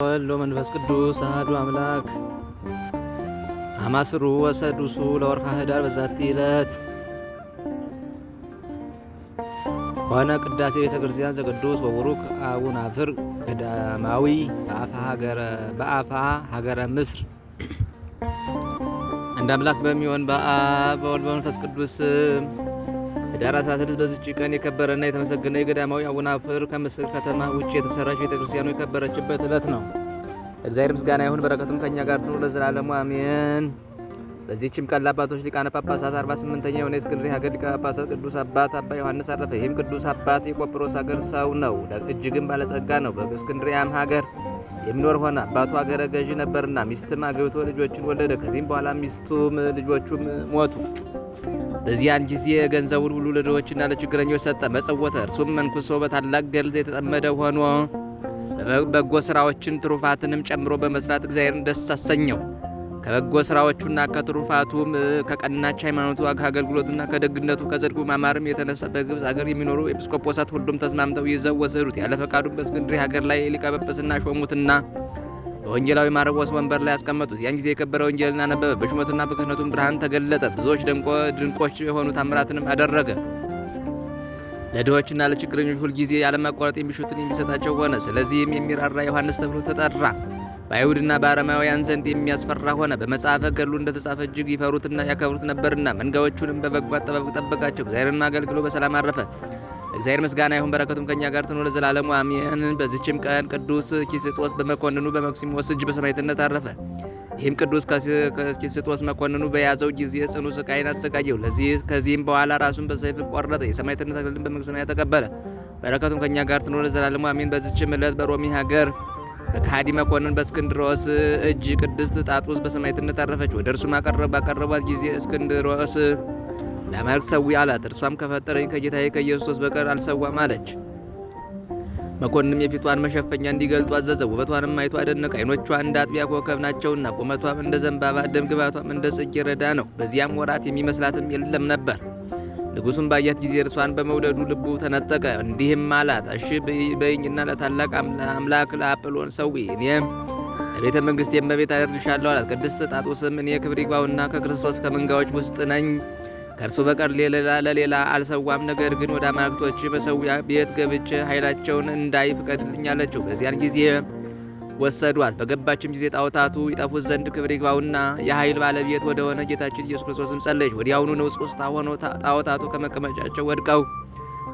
ወሎ መንፈስ ቅዱስ አሐዱ አምላክ አማስሩ ወሰዱሱ ለወርኃ ኅዳር በዛቲ ዕለት ሆነ ቅዳሴ ቤተ ክርስቲያን ዘቅዱስ ወቡሩክ አቡናፍር ገዳማዊ በአፋ ሀገረ ምስር። አንድ አምላክ በሚሆን በአብ በወልድ በመንፈስ ቅዱስ ኅዳር 16 በዚች ቀን የከበረና የተመሰገነ የገዳማዊ አቡናፍር ከምስር ከተማ ውጭ የተሰራች ቤተክርስቲያኑ የከበረችበት ዕለት ነው። እግዚአብሔር ምስጋና ይሁን፣ በረከቱም ከኛ ጋር ትኑር ለዘላለሙ አሜን። በዚህችም ቀን ለአባቶች ሊቃነ ጳጳሳት 48ኛ የሆነ የእስክንድርያ ሀገር ሊቀ ጳጳሳት ቅዱስ አባት አባ ዮሐንስ አረፈ። ይህም ቅዱስ አባት የቆጵሮስ ሀገር ሰው ነው፣ እጅግም ባለጸጋ ነው። በእስክንድርያም ሀገር የሚኖር ሆነ። አባቱ ሀገረ ገዢ ነበርና ሚስትም አግብቶ ልጆችን ወለደ። ከዚህም በኋላ ሚስቱም ልጆቹም ሞቱ። በዚያን ጊዜ ገንዘቡን ሁሉ ለድሆችና ለችግረኞች ሰጠ፣ መጸወተ። እርሱም መንኩሶ በታላቅ ገድል የተጠመደ ሆኖ በጎ ስራዎችን ትሩፋትንም ጨምሮ በመስራት እግዚአብሔርን ደስ አሰኘው። ከበጎ ስራዎቹና ከትሩፋቱም ከቀናች ሃይማኖቱ ከአገልግሎቱና ከደግነቱ ከጽድቁ ማማርም የተነሳ በግብፅ ሀገር የሚኖሩ ኤጲስቆጶሳት ሁሉም ተስማምተው ይዘው ወሰዱት። ያለ ፈቃዱም በእስክንድርያ ሀገር ላይ ሊቀ ጵጵስና ሾሙትና በወንጌላዊ ማርቆስ ወንበር ላይ ያስቀመጡት። ያን ጊዜ የከበረ ወንጌልን አነበበ። በሹመቱና በክህነቱም ብርሃን ተገለጠ። ብዙዎች ድንቆች የሆኑ ታምራትንም አደረገ። ለድሆችና ለችግረኞች ሁልጊዜ ያለማቋረጥ የሚሹትን የሚሰጣቸው ሆነ። ስለዚህም የሚራራ ዮሐንስ ተብሎ ተጠራ። በአይሁድና በአረማውያን ዘንድ የሚያስፈራ ሆነ። በመጽሐፈ ገድሉ እንደተጻፈ እጅግ ይፈሩትና ያከብሩት ነበርና መንጋዎቹንም በበጎ አጠባበቅ ጠበቃቸው። እግዚአብሔርን አገልግሎ በሰላም አረፈ። እግዚአብሔር ምስጋና ይሁን፣ በረከቱም ከኛ ጋር ትኑር ለዘላለሙ አሜን። በዚችም ቀን ቅዱስ ኪስጦስ በመኮንኑ በመክሲሞስ እጅ በሰማዕትነት አረፈ። ይህም ቅዱስ ኪስጦስ መኮንኑ በያዘው ጊዜ ጽኑ ስቃይን አሰቃየው። ከዚህም በኋላ ራሱን በሰይፍ ቆረጠ። የሰማዕትነት አክሊልን በመንግሥተ ሰማያት ተቀበለ። በረከቱም ከኛ ጋር ትኑር ለዘላለሙ አሜን። በዚችም ዕለት በሮሚ ሀገር በከሃዲ መኮንን በእስክንድሮስ እጅ ቅድስት ጣጡስ በሰማዕትነት አረፈች። ወደ እርሱም ባቀረቧት ጊዜ እስክንድሮስ ለአማልክት ሰዊ አላት። እርሷም ከፈጠረኝ ከጌታዬ ከኢየሱስ በቀር አልሰዋም አለች። መኮንንም የፊቷን መሸፈኛ እንዲገልጡ አዘዘ። ውበቷንም አይቶ አደነቀ። ዓይኖቿ እንደ አጥቢያ ኮከብ ናቸውና ቁመቷም እንደ ዘንባባ፣ ደም ግባቷም እንደ ጽጌረዳ ነው። በዚያም ወራት የሚመስላትም የለም ነበር። ንጉሡም ባያት ጊዜ እርሷን በመውደዱ ልቡ ተነጠቀ። እንዲህም አላት፣ እሺ በይኝና ለታላቅ አምላክ ለአጵሎን ሰዊ፣ እኔም ለቤተ መንግሥት የእመቤት አደርግሻለሁ አላት። ቅድስት ጣጡስም እኔ ክብር ይግባውና ከክርስቶስ ከመንጋዎች ውስጥ ነኝ፣ ከእርሱ በቀር ለሌላ አልሰዋም። ነገር ግን ወደ አማልክቶች መሠዊያ ቤት ገብቼ ኃይላቸውን እንዳይ ፍቀድልኝ አለችው። በዚያን ጊዜ ወሰዷት። በገባችም ጊዜ ጣዖታቱ ይጠፉት ዘንድ ክብር ይግባውና የኃይል ባለቤት ወደሆነ ጌታችን ኢየሱስ ክርስቶስም ጸለየች። ወዲያውኑ ንውጽ ሆኖ ጣዖታቱ ከመቀመጫቸው ወድቀው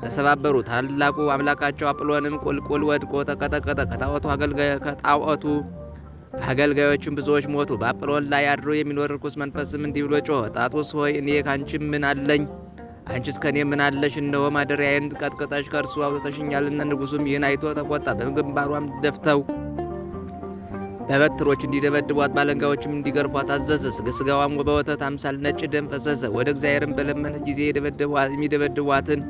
ተሰባበሩ። ታላቁ አምላካቸው አጵሎንም ቁልቁል ወድቆ ተቀጠቀጠ። ከጣዖቱ አገልጋዮችም ብዙዎች ሞቱ። በአጵሎን ላይ አድሮ የሚኖር ርኩስ መንፈስም እንዲህ ብሎ ጮኸ፣ ጣጡስ ሆይ እኔ ካንቺ ምን አለኝ? አንቺስ ከኔ ምን አለሽ? እነሆ ማደሪያዬን ቀጥቅጠሽ ከእርሱ አውጥተሽኛልና። ንጉሡም ይህን አይቶ ተቆጣ። በግንባሯም ደፍተው በበትሮች እንዲደበድቧት ባለንጋዎችም እንዲገርፏት አዘዘ። ስጋዋም በወተት አምሳል ነጭ ደም ፈሰሰ። ወደ እግዚአብሔርም በለመነ ጊዜ የሚደበድቧትን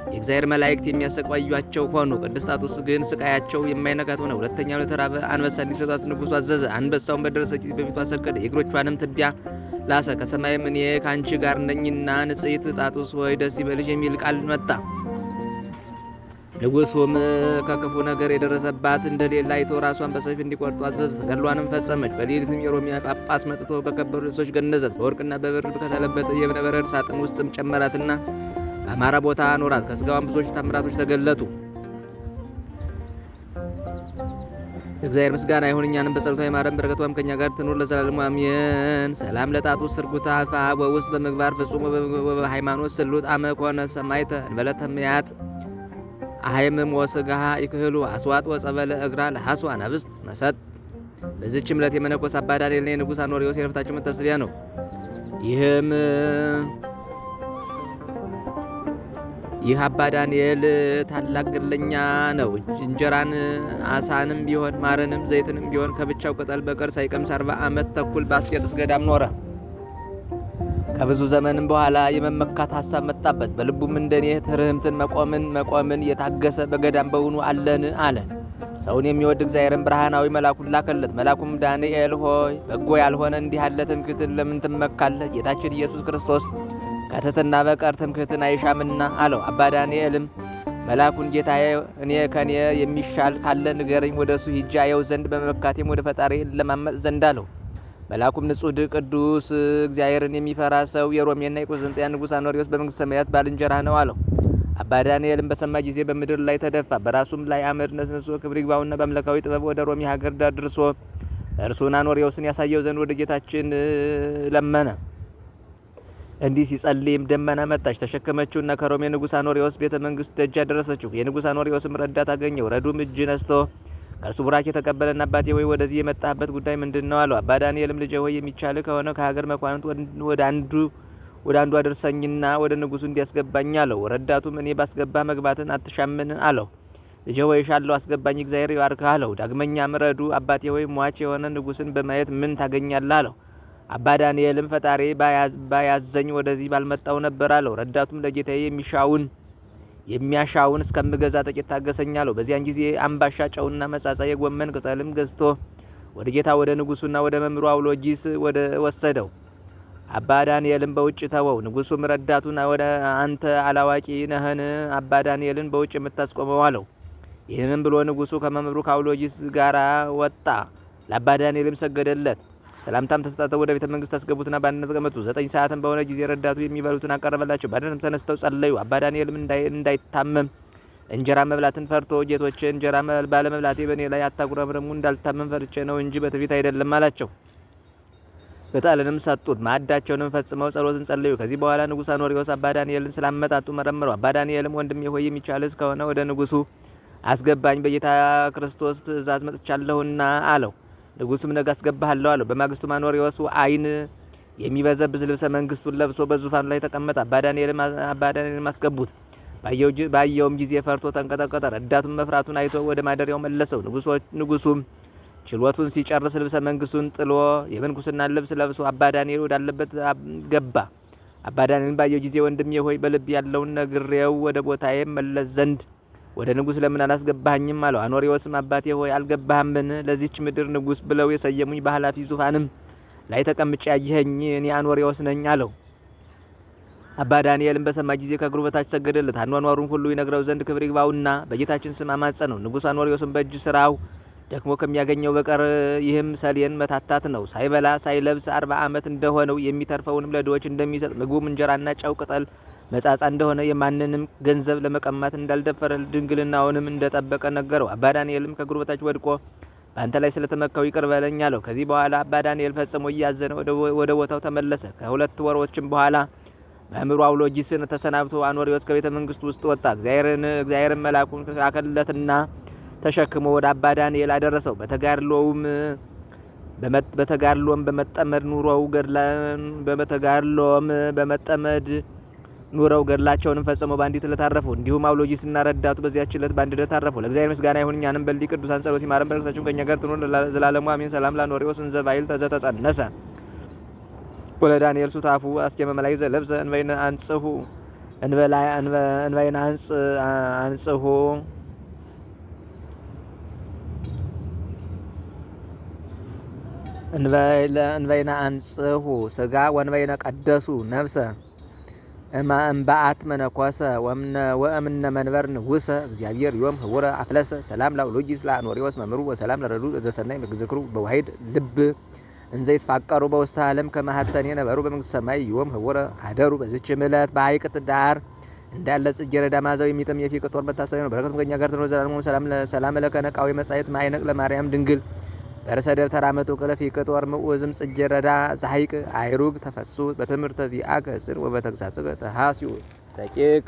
የእግዚአብሔር መላእክት የሚያሰቃዩአቸው ሆኑ። ቅድስት ጣጡስ ግን ስቃያቸው የማይነካት ሆነ። ሁለተኛው ለተራበ አንበሳ እንዲሰጣት ንጉሡ አዘዘ። አንበሳውን በደረሰ ጊዜ በፊቷ ሰገደ፣ የእግሮቿንም ትቢያ ላሰ። ከሰማይም እኔ ከአንቺ ጋር ነኝና ንጽሕት ጣጡስ ሆይ ደስ ይበልሽ የሚል ቃል መጣ። ንጉሡም ከክፉ ነገር የደረሰባት እንደሌላ አይቶ ራሷን በሰይፍ እንዲቆርጡ አዘዘ። ተጋድሏንም ፈጸመች። በሌሊትም የሮሚያ ጳጳስ መጥቶ በከበሩ ልብሶች ገነዛት። በወርቅና በብር ከተለበጠ የእብነ በረድ ሳጥን ውስጥም ጨመራትና በአማረ ቦታ አኖራት። ከስጋዋም ብዙዎች ታምራቶች ተገለጡ። እግዚአብሔር ምስጋና ይሁን፣ እኛንም በጸሎቷ ይማረን፣ በረከቷም ከኛ ጋር ትኑር ለዘላለሙ አሜን። ሰላም ለጣጡስ ትርጉታ አፋ ወውስጥ በምግባር ፍጹም በሃይማኖት ስሉጥ አመ ኮነ ሰማይተ እንበለተ ምያጥ አሃይምም ወስጋሃ ይክህሉ አስዋጥ ወጸበለ እግራ ለሐሷ ነብስት መሰጥ። በዚህችም ዕለት የመነኮስ አባ ዳንኤልና የንጉሥ አኖሪዎስ የዕረፍታቸው መታሰቢያ ነው። ይህ አባ ዳንኤል ታላቅ ገድለኛ ነው። እንጀራን አሳንም ቢሆን ማርንም ዘይትንም ቢሆን ከብቻው ቅጠል በቀር ሳይቀምስ 40 ዓመት ተኩል በአስቄጥስ ገዳም ኖረ። ከብዙ ዘመንም በኋላ የመመካት ሐሳብ መጣበት። በልቡም እንደኔ ትርህምትን መቆምን የታገሰ በገዳም በውኑ አለን አለ። ሰውን የሚወድ እግዚአብሔርን ብርሃናዊ መልአኩን ላከለት። መልአኩም ዳንኤል ሆይ በጎ ያልሆነ እንዲህ ያለ ትምክህትን ለምን ትመካለህ? ጌታችን ኢየሱስ ክርስቶስ ከትሕትና በቀር ትምክህትን አይሻምና አለው። አባ ዳንኤልም መልአኩን ጌታዬ ከኔ የሚሻል ካለ ንገረኝ፣ ወደሱ ሂጄ አየው ዘንድ በመመካቴም ወደ ፈጣሪ ለማመጥ ዘንድ አለው። መልአኩም ንጹሕ ቅዱስ እግዚአብሔርን የሚፈራ ሰው የሮሜና የቆስጠንጥንያ ንጉሥ አኖሪዎስ በመንግሥተ ሰማያት ባልንጀራህ ነው አለው። አባ ዳንኤልም በሰማ ጊዜ በምድር ላይ ተደፋ። በራሱም ላይ አመድ ነስንሶ ክብር ይግባውና በአምላካዊ ጥበብ ወደ ሮሜ ሀገር ደርሶ እርሱን አኖሪዎስን ያሳየው ዘንድ ወደ ጌታችን ለመነ። እንዲህ ሲጸልይም ደመና መጣች፣ ተሸከመችውና ከሮሜ ንጉሥ አኖሪዎስ ቤተ መንግሥት ደጅ አደረሰችው። የንጉሥ አኖሪዎስም ረዳት አገኘው። ረዱም እጅ ነስቶ ከእርሱ ቡራኬ የተቀበለና አባቴ ሆይ ወደዚህ የመጣህበት ጉዳይ ምንድን ነው አለው። አባ ዳንኤልም ልጄ ሆይ የሚቻል ከሆነ ከሀገር መኳንንት ወደ አንዱ አድርሰኝና ወደ ንጉሡ እንዲያስገባኝ አለው። ረዳቱም እኔ ባስገባህ መግባትን አትሻምን አለው። ልጄ ሆይ እሻለሁ፣ አስገባኝ፣ እግዚአብሔር ይባርክህ አለው። ዳግመኛም ረዱ አባቴ ሆይ ሟች የሆነ ንጉሥን በማየት ምን ታገኛለህ አለው። አባ ዳንኤልም ፈጣሪ ባያዘኝ ወደዚህ ባልመጣው ነበር አለው። ረዳቱም ለጌታዬ የሚያሻውን እስከምገዛ ጥቂት ታገሰኝ አለው። በዚያን ጊዜ አምባሻ፣ ጨውና መጻጻ የጎመን ቅጠልም ገዝቶ ወደ ጌታ ወደ ንጉሡና ወደ መምህሩ አውሎጊስ ወሰደው። አባ ዳንኤልም በውጭ ተወው። ንጉሡም ረዳቱን ወደ አንተ አላዋቂ ነህን አባ ዳንኤልን በውጭ የምታስቆመው አለው። ይህንም ብሎ ንጉሡ ከመምህሩ ከአውሎጊስ ጋር ወጣ። ለአባ ዳንኤልም ሰገደለት። ሰላምታም ተሰጣጠው ወደ ቤተ መንግሥት አስገቡትና በአንድነት ተቀመጡ። 9 ሰዓትም በሆነ ጊዜ ረዳቱ የሚበሉትን አቀረበላቸው። በአንድነትም ተነስተው ጸለዩ። አባ ዳንኤልም እንዳይታመም እንጀራ መብላትን ፈርቶ ጌቶቼ እንጀራ ባለመብላቴ በእኔ ላይ አታጉረምርሙ፣ እንዳልታመም ፈርቼ ነው እንጂ በትዕቢት አይደለም አላቸው። ዕጣንንም ሰጡት። ማዕዳቸውንም ፈጽመው ጸሎትን ጸለዩ። ከዚህ በኋላ ንጉሥ አኖሪዎስ አባ ዳንኤልን ስላመጣጡ መረመረው። አባ ዳንኤልም ወንድሜ ሆይ የሚቻልስ ከሆነ ወደ ንጉሡ አስገባኝ፣ በጌታ ክርስቶስ ትእዛዝ መጥቻለሁና አለው። ንጉሡም ነገ አስገባሃለሁ አለው። በማግስቱ አኖሪዎስ ዓይን የሚበዘብዝ ልብሰ መንግስቱን ለብሶ በዙፋኑ ላይ ተቀመጠ። አባ ዳንኤልም አስገቡት። ባየውም ጊዜ ፈርቶ ተንቀጠቀጠ። ረዳቱም መፍራቱን አይቶ ወደ ማደሪያው መለሰው። ንጉሡም ችሎቱን ሲጨርስ ልብሰ መንግስቱን ጥሎ የምንኩስናን ልብስ ለብሶ አባ ዳንኤል ወዳለበት ገባ። አባ ዳንኤልን ባየው ጊዜ ወንድሜ ሆይ በልብ ያለውን ነግሬው ወደ ቦታዬ መለስ ዘንድ ወደ ንጉሥ ለምን አላስገባኸኝም አለው። አኖሪዎስም አባቴ ሆይ አልገባህምን? ለዚች ምድር ንጉሥ ብለው የሰየሙኝ በኃላፊ ዙፋንም ላይ ተቀምጬ ያየኸኝ እኔ አኖሪዎስ ነኝ አለው። አባ ዳንኤልም በሰማ ጊዜ ከእግሩ በታች ሰገደለት። አኗኗሩን ሁሉ ይነግረው ዘንድ ክብር ይግባውና በጌታችን ስም አማጸነው። ንጉሥ አኖሪዎስም በእጅ ስራው ደክሞ ከሚያገኘው በቀር ይህም ሰሌን መታታት ነው። ሳይበላ ሳይለብስ 40 ዓመት እንደሆነው የሚተርፈውንም ለድሆች እንደሚሰጥ ምግቡም እንጀራና ጨው ቅጠል መጻጻ እንደሆነ የማንንም ገንዘብ ለመቀማት እንዳልደፈረ ድንግልናውንም እንደጠበቀ ነገረው። አባ ዳንኤልም ከእግሩ በታች ወድቆ በአንተ ላይ ስለተመካው ይቅር በለኝ አለው። ከዚህ በኋላ አባ ዳንኤል ፈጽሞ እያዘነ ወደ ቦታው ተመለሰ። ከ2 ወሮችም በኋላ መምህሩ አውሎጊስን ተሰናብቶ አኖሪዎስ ከቤተ መንግስቱ ውስጥ ወጣ። እግዚአብሔርን መልአኩን አከለትና ተሸክሞ ወደ አባ ዳንኤል አደረሰው። በተጋድሎም በመጠመድ ኑረው ገድላቸውንም ፈጽመው በአንዲት ዕለት አረፉ። እንዲሁም አውሎጊስና ረዳቱ በዚያች ዕለት በአንድነት አረፉ። ለእግዚአብሔር ምስጋና ይሁን፣ እኛንም በሊቅ ቅዱሳን ጸሎት ይማረን፣ በረከታቸውም ከእኛ ጋር ትኑር ለዘላለሙ አሜን። ሰላም ለአኖሪዎስ እንዘ ባይል ተዘተጸነሰ ወለዳንኤል ሱታፉ አስኬመ መላእክት ዘለብሰ እንበይነ አንጽሁ እንበይነ አንጽሁ እንበይነ አንጽሁ ስጋ ወንበይነ ቀደሱ ነፍሰ እምበአት መነኮሰ ወእምነ መንበር ንጉሰ እግዚአብሔር ዮም ህቡረ አፍለሰ ሰላም ለአውሎጊስ ለአኖሪዎስ መምህሩ ወሰላም ለረዱ ዘሰናይ መግዝክሩ በዋሂድ ልብ እንዘ ይትፋቀሩ በውስተ ዓለም ከማህተኔ ነበሩ በመንግስተ ሰማይ ዮም ህቡረ አደሩ። በዚች ዕለት በሐይቅ ዳር እንዳለ ጽጌረዳ መዓዛው የሚጥም የፊቅጦር መታሰቢያ ነው። በረከቱም ከእኛ ጋር ትኑር ዘላለሙ። ሰላም ለከ ነቃዊ መጻሕፍት ማዕነቅ ለማርያም ድንግል በርሰ ደብተራ መጥቅለ ፊቅጦር ምዑዝም ጽጌረዳ ዘሐይቅ አይሩግ ተፈሱ በትምህርተ ዚአከ ጽን ወበተግሳጽከ ተሐሲኡ ደቂቅ